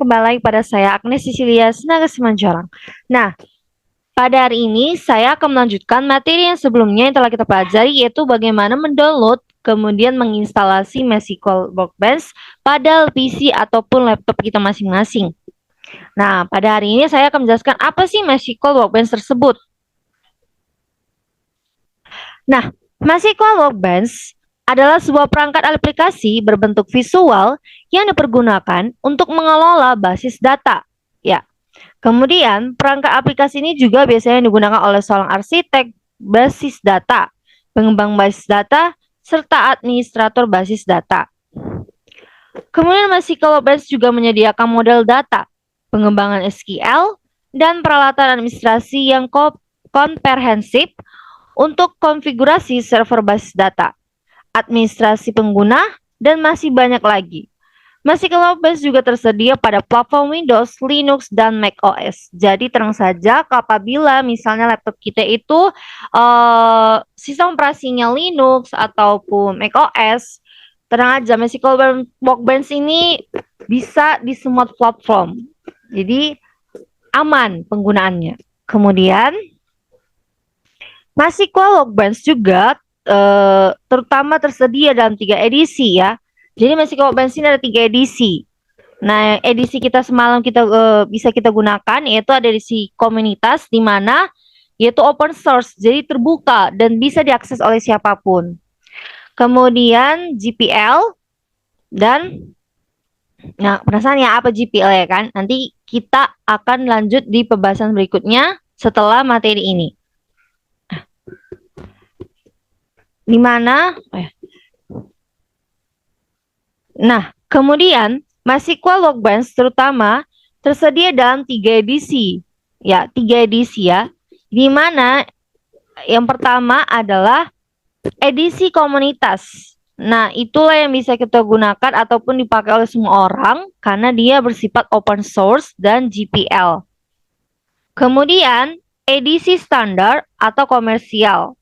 kembali lagi pada saya Agnes Cecilia Senaga Simanjorang. Nah, pada hari ini saya akan melanjutkan materi yang sebelumnya yang telah kita pelajari, yaitu bagaimana mendownload kemudian menginstalasi MySQL Workbench pada PC ataupun laptop kita masing-masing. Nah, pada hari ini saya akan menjelaskan apa sih MySQL Workbench tersebut. Nah, MySQL Workbench adalah sebuah perangkat aplikasi berbentuk visual yang dipergunakan untuk mengelola basis data. Ya. Kemudian, perangkat aplikasi ini juga biasanya digunakan oleh seorang arsitek basis data, pengembang basis data, serta administrator basis data. Kemudian MySQL Workbench juga menyediakan model data, pengembangan SQL, dan peralatan administrasi yang komprehensif untuk konfigurasi server basis data, administrasi pengguna, dan masih banyak lagi. MySQL Workbench juga tersedia pada platform Windows, Linux, dan macOS. Jadi tenang saja apabila misalnya laptop kita itu sistem operasinya Linux ataupun macOS, tenang aja, MySQL Workbench ini bisa di semua platform. Jadi aman penggunaannya. Kemudian MySQL Workbench juga terutama tersedia dalam 3 edisi ya. Jadi MySQL Workbench ini ada 3 edisi. Nah, edisi kita semalam bisa kita gunakan yaitu ada edisi komunitas, di mana yaitu open source, jadi terbuka dan bisa diakses oleh siapapun. Kemudian GPL dan penasaran ya apa GPL ya kan? Nanti kita akan lanjut di pembahasan berikutnya setelah materi ini. Di mana kemudian MySQL Workbench terutama tersedia dalam 3 edisi. Ya, 3 edisi ya. Di mana yang pertama adalah edisi komunitas. Nah, itulah yang bisa kita gunakan ataupun dipakai oleh semua orang karena dia bersifat open source dan GPL. Kemudian edisi standar atau komersial.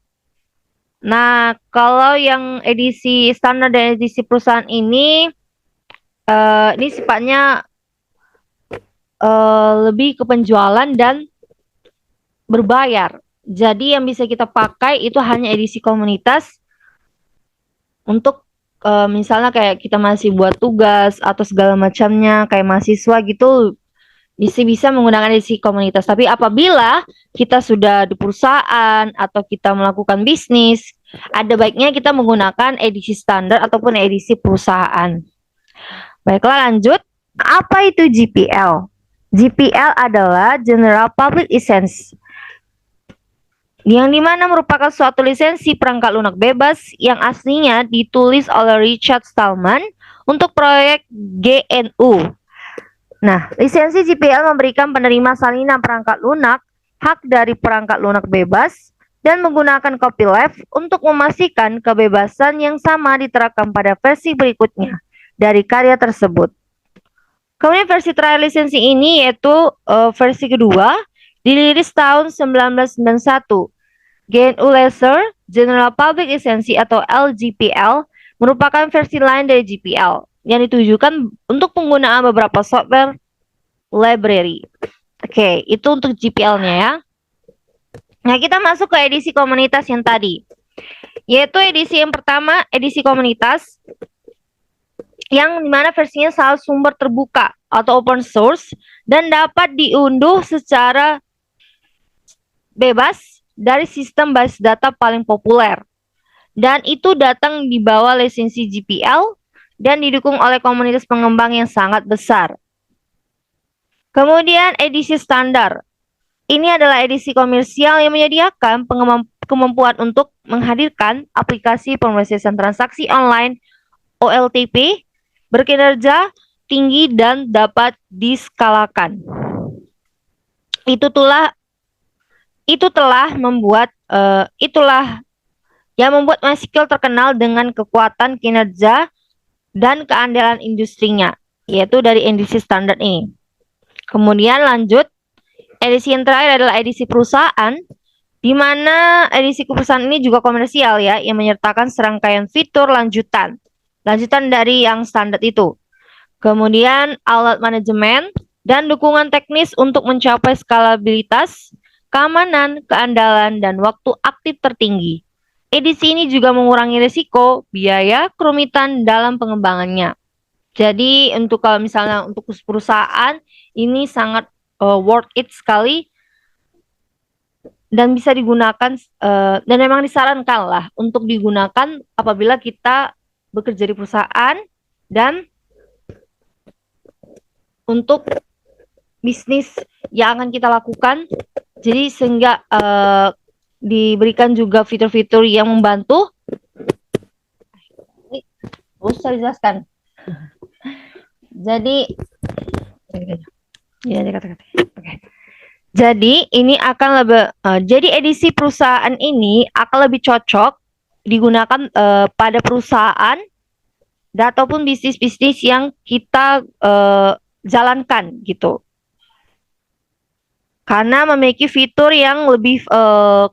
Nah, kalau yang edisi standar dan edisi perusahaan ini sifatnya lebih ke penjualan dan berbayar. Jadi yang bisa kita pakai itu hanya edisi komunitas untuk misalnya kayak kita masih buat tugas atau segala macamnya kayak mahasiswa gitu, bisa menggunakan edisi komunitas. Tapi apabila kita sudah di perusahaan atau kita melakukan bisnis, ada baiknya kita menggunakan edisi standar ataupun edisi perusahaan. Baiklah, lanjut. Apa itu GPL? GPL adalah General Public License, yang dimana merupakan suatu lisensi perangkat lunak bebas yang aslinya ditulis oleh Richard Stallman untuk proyek GNU. Nah, lisensi GPL memberikan penerima salinan perangkat lunak hak dari perangkat lunak bebas dan menggunakan copyleft untuk memastikan kebebasan yang sama diterapkan pada versi berikutnya dari karya tersebut. Kemudian versi terakhir lisensi ini yaitu versi kedua dirilis tahun 1991. GNU Laser General Public License atau LGPL merupakan versi lain dari GPL yang ditujukan untuk penggunaan beberapa software library. Oke, itu untuk GPL-nya ya. Nah, kita masuk ke edisi komunitas yang tadi, yaitu edisi yang pertama, edisi komunitas, yang dimana versinya salah sumber terbuka atau open source dan dapat diunduh secara bebas dari sistem basis data paling populer. Dan itu datang di bawah lisensi GPL dan didukung oleh komunitas pengembang yang sangat besar. Kemudian edisi standar. Ini adalah edisi komersial yang menyediakan kemampuan untuk menghadirkan aplikasi pemrosesan transaksi online OLTP berkinerja tinggi dan dapat diskalakan. Itulah yang membuat MySQL terkenal dengan kekuatan kinerja dan keandalan industrinya, yaitu dari edisi standar ini. Kemudian lanjut, edisi yang terakhir adalah edisi perusahaan, di mana edisi perusahaan ini juga komersial yang menyertakan serangkaian fitur lanjutan dari yang standar itu. kemudian alat manajemen, dan dukungan teknis untuk mencapai skalabilitas, keamanan, keandalan, dan waktu aktif tertinggi. Edisi ini juga mengurangi risiko, biaya, kerumitan dalam pengembangannya. Jadi untuk kalau misalnya untuk perusahaan ini sangat worth it sekali dan bisa digunakan dan memang disarankan lah untuk digunakan apabila kita bekerja di perusahaan dan untuk bisnis yang akan kita lakukan. Jadi sehingga diberikan juga fitur-fitur yang membantu. Usah dijelaskan. Jadi ya kata-kata. Oke. Jadi ini akan lebih jadi edisi perusahaan ini akan lebih cocok digunakan pada perusahaan ataupun bisnis-bisnis yang kita jalankan gitu. Karena memiliki fitur yang lebih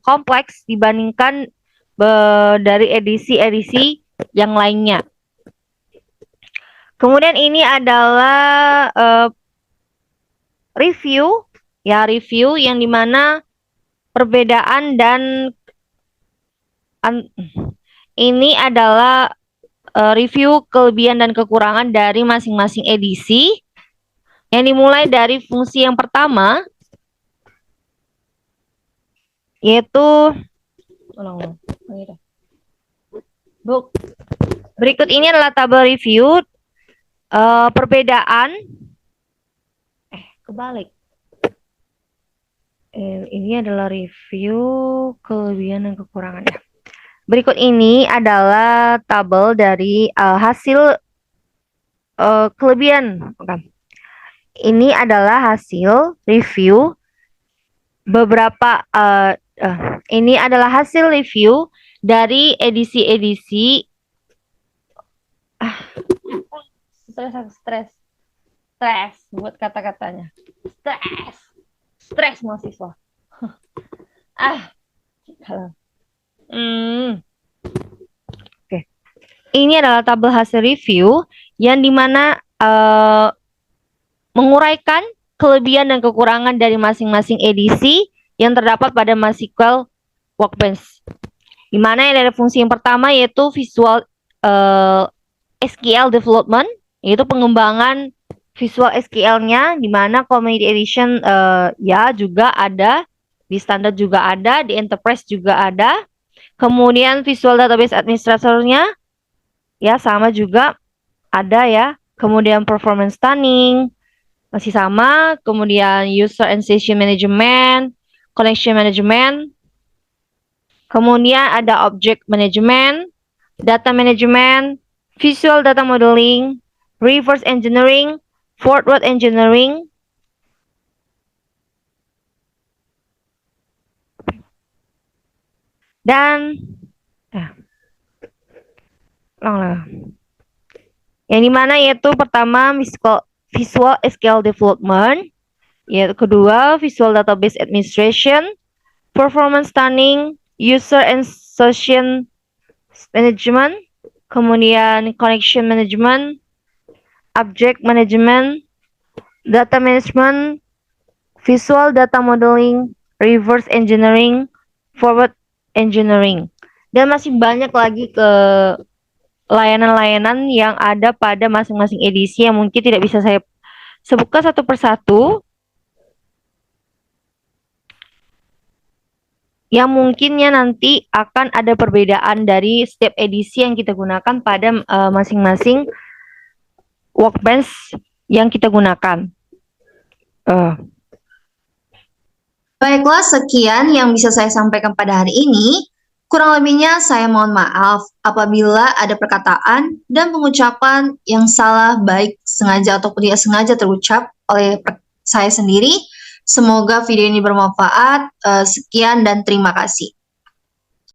kompleks dibandingkan dari edisi-edisi yang lainnya. Kemudian ini adalah review yang dimana perbedaan dan ini adalah review kelebihan dan kekurangan dari masing-masing edisi yang dimulai dari fungsi yang pertama yaitu berikut ini adalah tabel review perbedaan kebalik. Ini adalah review kelebihan dan kekurangannya. Berikut ini adalah tabel dari hasil kelebihan. Ini adalah hasil review beberapa. Ini adalah hasil review dari edisi-edisi. Stres buat kata-katanya. Stres mahasiswa. Oke. Ini adalah tabel hasil review yang dimana menguraikan kelebihan dan kekurangan dari masing-masing edisi yang terdapat pada MySQL Workbench. Dimana yang ada fungsi yang pertama yaitu Visual SQL Development, yaitu pengembangan Visual SQL-nya, dimana Community Edition ya juga ada, di standar juga ada, di Enterprise juga ada. Kemudian Visual Database Administrator-nya ya sama juga ada ya. Kemudian Performance Tuning masih sama. Kemudian User and Session Management, Connection Management. Kemudian ada Object Management, Data Management, Visual Data Modeling, Reverse Engineering, Forward Engineering, dan yang dimana yaitu pertama Visual SQL Development, yaitu kedua Visual Database Administration, Performance Tuning, User and Session Management, kemudian Connection Management, Object Management, Data Management, Visual Data Modeling, Reverse Engineering, Forward Engineering. Dan masih banyak lagi ke layanan-layanan yang ada pada masing-masing edisi yang mungkin tidak bisa saya sebutkan satu persatu. Yang mungkinnya nanti akan ada perbedaan dari setiap edisi yang kita gunakan pada masing-masing Workbench yang kita gunakan. Baiklah, sekian yang bisa saya sampaikan pada hari ini. Kurang lebihnya saya mohon maaf apabila ada perkataan dan pengucapan yang salah, baik sengaja ataupun tidak sengaja terucap oleh saya sendiri. Semoga video ini bermanfaat. Sekian dan terima kasih.